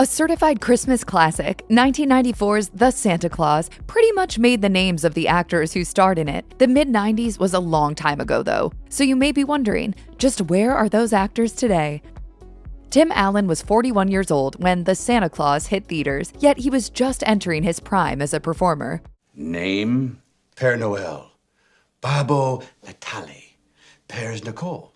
A certified Christmas classic, 1994's The Santa Claus pretty much made the names of the actors who starred in it. The mid-90s was a long time ago, though, so you may be wondering, just where are those actors today? Tim Allen was 41 years old when The Santa Claus hit theaters, yet he was just entering his prime as a performer. Name? Père Noël. Babo Natale. Père Nicole.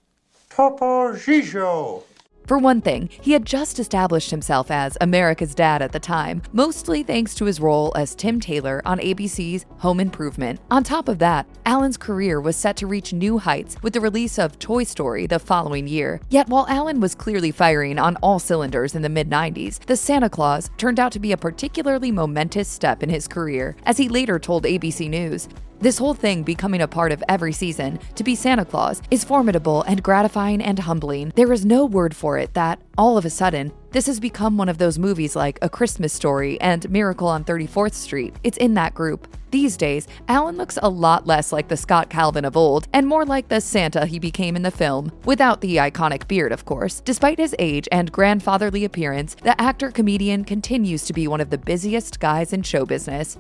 Papa Gijo. For one thing, he had just established himself as America's dad at the time, mostly thanks to his role as Tim Taylor on ABC's Home Improvement. On top of that, Allen's career was set to reach new heights with the release of Toy Story the following year. Yet while Allen was clearly firing on all cylinders in the mid-90s, The Santa Claus turned out to be a particularly momentous step in his career, as he later told ABC News. This whole thing becoming a part of every season, to be Santa Claus, is formidable and gratifying and humbling. There is no word for it that, all of a sudden, this has become one of those movies like A Christmas Story and Miracle on 34th Street. It's in that group. These days, Allen looks a lot less like the Scott Calvin of old and more like the Santa he became in the film, without the iconic beard, of course. Despite his age and grandfatherly appearance, the actor-comedian continues to be one of the busiest guys in show business.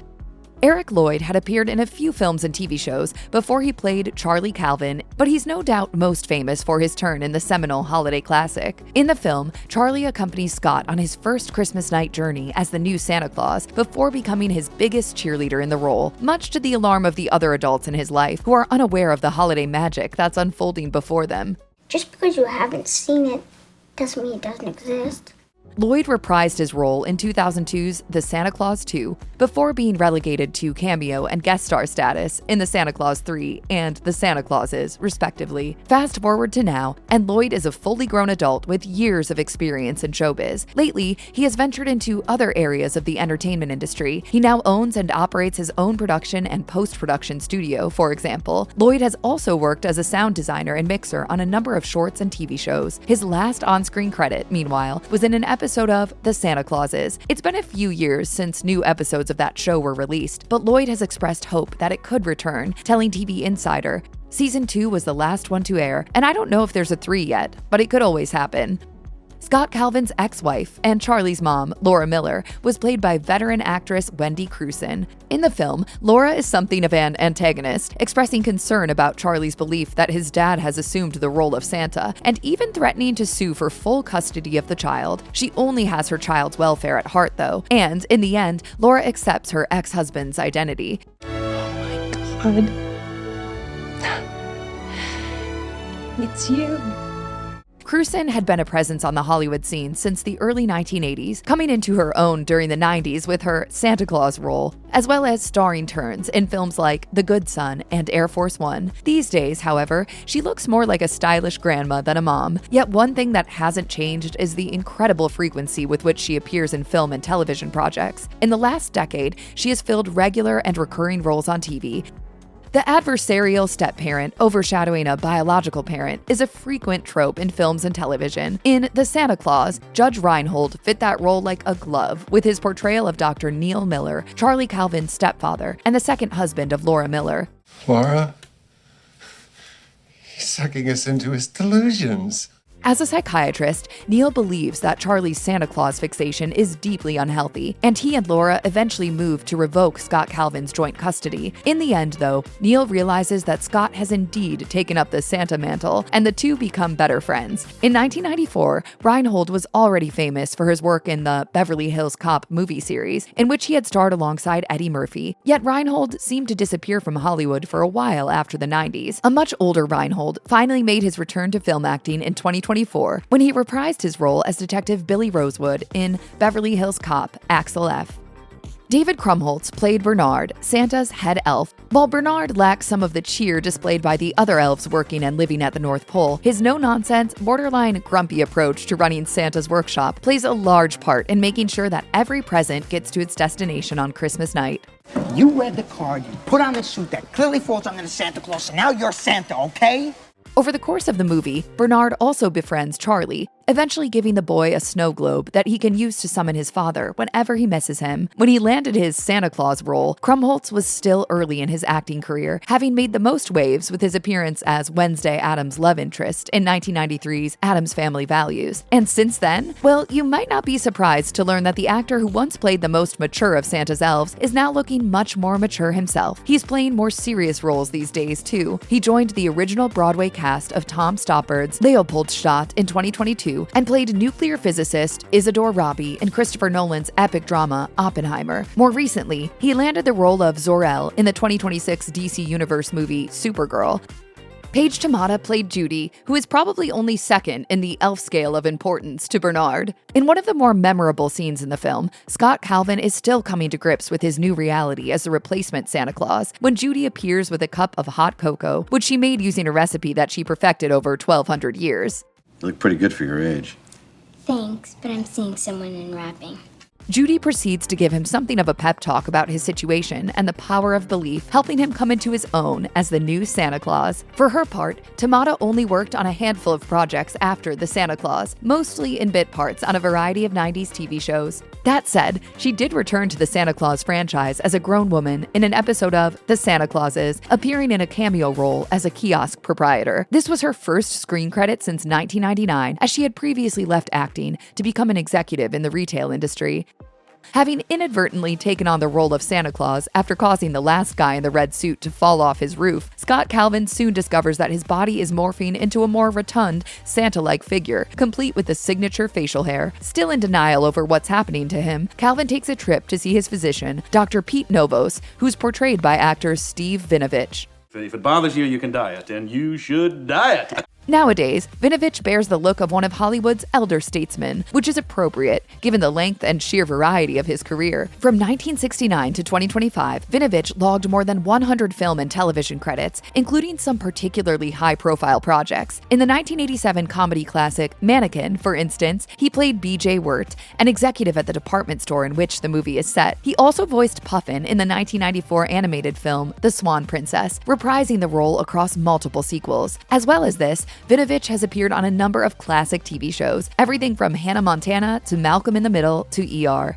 Eric Lloyd had appeared in a few films and TV shows before he played Charlie Calvin, but he's no doubt most famous for his turn in the seminal holiday classic. In the film, Charlie accompanies Scott on his first Christmas night journey as the new Santa Claus before becoming his biggest cheerleader in the role, much to the alarm of the other adults in his life who are unaware of the holiday magic that's unfolding before them. Just because you haven't seen it doesn't mean it doesn't exist. Lloyd reprised his role in 2002's The Santa Claus 2 before being relegated to cameo and guest star status in The Santa Claus 3 and The Santa Clauses, respectively. Fast forward to now, and Lloyd is a fully grown adult with years of experience in showbiz. Lately, he has ventured into other areas of the entertainment industry. He now owns and operates his own production and post-production studio, for example. Lloyd has also worked as a sound designer and mixer on a number of shorts and TV shows. His last on-screen credit, meanwhile, was in an episode of The Santa Clauses. It's been a few years since new episodes of that show were released, but Lloyd has expressed hope that it could return, telling TV Insider, "Season 2 was the last one to air, and I don't know if there's a 3 yet, but it could always happen." Scott Calvin's ex-wife and Charlie's mom, Laura Miller, was played by veteran actress Wendy Crewson. In the film, Laura is something of an antagonist, expressing concern about Charlie's belief that his dad has assumed the role of Santa, and even threatening to sue for full custody of the child. She only has her child's welfare at heart, though, and in the end, Laura accepts her ex-husband's identity. Oh my God. It's you. Crewson had been a presence on the Hollywood scene since the early 1980s, coming into her own during the 90s with her Santa Claus role, as well as starring turns in films like The Good Son and Air Force One. These days, however, she looks more like a stylish grandma than a mom. Yet one thing that hasn't changed is the incredible frequency with which she appears in film and television projects. In the last decade, she has filled regular and recurring roles on TV. The adversarial step-parent overshadowing a biological parent is a frequent trope in films and television. In The Santa Claus, Judge Reinhold fit that role like a glove with his portrayal of Dr. Neil Miller, Charlie Calvin's stepfather, and the second husband of Laura Miller. Laura? He's sucking us into his delusions. As a psychiatrist, Neil believes that Charlie's Santa Claus fixation is deeply unhealthy, and he and Laura eventually move to revoke Scott Calvin's joint custody. In the end, though, Neil realizes that Scott has indeed taken up the Santa mantle, and the two become better friends. In 1994, Reinhold was already famous for his work in the Beverly Hills Cop movie series, in which he had starred alongside Eddie Murphy. Yet Reinhold seemed to disappear from Hollywood for a while after the 90s. A much older Reinhold finally made his return to film acting in 2024 when he reprised his role as Detective Billy Rosewood in Beverly Hills Cop, Axel F. David Krumholtz played Bernard, Santa's head elf. While Bernard lacks some of the cheer displayed by the other elves working and living at the North Pole, his no-nonsense, borderline grumpy approach to running Santa's workshop plays a large part in making sure that every present gets to its destination on Christmas night. You read the card, you put on the suit that clearly falls under the Santa Claus, and now you're Santa, okay? Over the course of the movie, Bernard also befriends Charlie, eventually giving the boy a snow globe that he can use to summon his father whenever he misses him. When he landed his Santa Claus role, Krumholtz was still early in his acting career, having made the most waves with his appearance as Wednesday Addams' love interest in 1993's Addams Family Values. And since then, well, you might not be surprised to learn that the actor who once played the most mature of Santa's elves is now looking much more mature himself. He's playing more serious roles these days, too. He joined the original Broadway cast of Tom Stoppard's Leopoldstadt in 2022 and played nuclear physicist Isidore Rabi in Christopher Nolan's epic drama Oppenheimer. More recently, he landed the role of Zor-El in the 2026 DC Universe movie Supergirl. Paige Tamada played Judy, who is probably only second in the elf scale of importance to Bernard. In one of the more memorable scenes in the film, Scott Calvin is still coming to grips with his new reality as the replacement Santa Claus when Judy appears with a cup of hot cocoa, which she made using a recipe that she perfected over 1,200 years. You look pretty good for your age. Thanks, but I'm seeing someone in wrapping. Judy proceeds to give him something of a pep talk about his situation and the power of belief, helping him come into his own as the new Santa Claus. For her part, Tamada only worked on a handful of projects after the Santa Claus, mostly in bit parts on a variety of 90s TV shows. That said, she did return to the Santa Claus franchise as a grown woman in an episode of The Santa Clauses, appearing in a cameo role as a kiosk proprietor. This was her first screen credit since 1999, as she had previously left acting to become an executive in the retail industry. Having inadvertently taken on the role of Santa Claus after causing the last guy in the red suit to fall off his roof, Scott Calvin soon discovers that his body is morphing into a more rotund, Santa-like figure, complete with the signature facial hair. Still in denial over what's happening to him, Calvin takes a trip to see his physician, Dr. Pete Novos, who's portrayed by actor Steve Vinovich. If it bothers you, you can diet, and you should diet. Nowadays, Vinovich bears the look of one of Hollywood's elder statesmen, which is appropriate given the length and sheer variety of his career. From 1969 to 2025, Vinovich logged more than 100 film and television credits, including some particularly high-profile projects. In the 1987 comedy classic Mannequin, for instance, he played B.J. Wirt, an executive at the department store in which the movie is set. He also voiced Puffin in the 1994 animated film The Swan Princess, reprising the role across multiple sequels. As well as this, Vinovich has appeared on a number of classic TV shows, everything from Hannah Montana to Malcolm in the Middle to ER.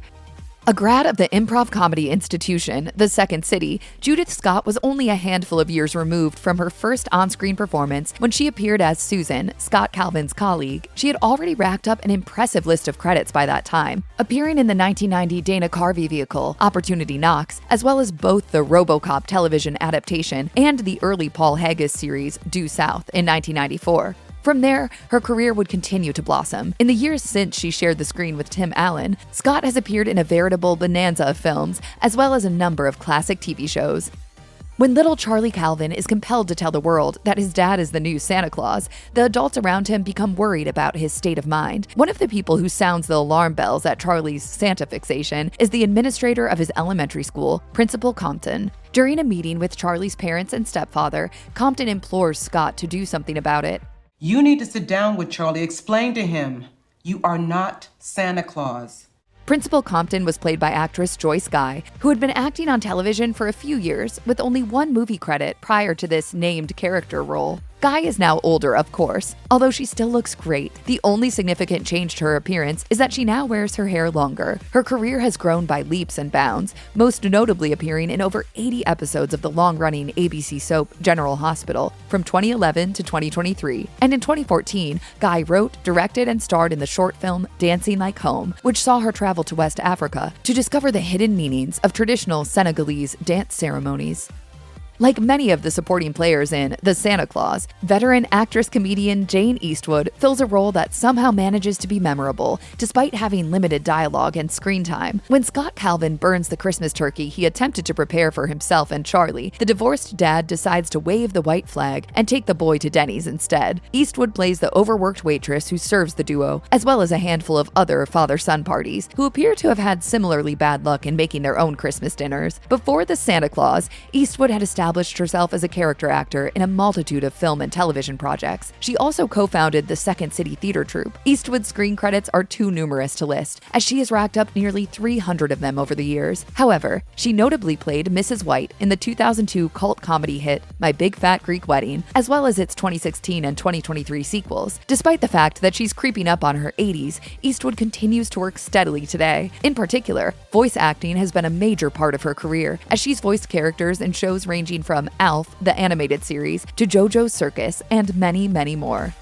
A grad of the improv comedy institution, The Second City, Judith Scott was only a handful of years removed from her first on-screen performance when she appeared as Susan, Scott Calvin's colleague. She had already racked up an impressive list of credits by that time, appearing in the 1990 Dana Carvey vehicle, Opportunity Knocks, as well as both the RoboCop television adaptation and the early Paul Haggis series Due South in 1994. From there, her career would continue to blossom. In the years since she shared the screen with Tim Allen, Scott has appeared in a veritable bonanza of films, as well as a number of classic TV shows. When little Charlie Calvin is compelled to tell the world that his dad is the new Santa Claus, the adults around him become worried about his state of mind. One of the people who sounds the alarm bells at Charlie's Santa fixation is the administrator of his elementary school, Principal Compton. During a meeting with Charlie's parents and stepfather, Compton implores Scott to do something about it. You need to sit down with Charlie, explain to him, you are not Santa Claus. Principal Compton was played by actress Joyce Guy, who had been acting on television for a few years with only one movie credit prior to this named character role. Guy is now older, of course, although she still looks great. The only significant change to her appearance is that she now wears her hair longer. Her career has grown by leaps and bounds, most notably appearing in over 80 episodes of the long-running ABC soap General Hospital from 2011 to 2023. And in 2014, Guy wrote, directed, and starred in the short film Dancing Like Home, which saw her travel to West Africa to discover the hidden meanings of traditional Senegalese dance ceremonies. Like many of the supporting players in The Santa Claus, veteran actress-comedian Jayne Eastwood fills a role that somehow manages to be memorable, despite having limited dialogue and screen time. When Scott Calvin burns the Christmas turkey he attempted to prepare for himself and Charlie, the divorced dad decides to wave the white flag and take the boy to Denny's instead. Eastwood plays the overworked waitress who serves the duo, as well as a handful of other father-son parties, who appear to have had similarly bad luck in making their own Christmas dinners. Before The Santa Claus, Eastwood had established established herself as a character actor in a multitude of film and television projects. She also co-founded the Second City Theater Troupe. Eastwood's screen credits are too numerous to list, as she has racked up nearly 300 of them over the years. However, she notably played Mrs. White in the 2002 cult comedy hit My Big Fat Greek Wedding, as well as its 2016 and 2023 sequels. Despite the fact that she's creeping up on her 80s, Eastwood continues to work steadily today. In particular, voice acting has been a major part of her career, as she's voiced characters in shows ranging from Alf, the animated series, to JoJo's Circus, and many, many more.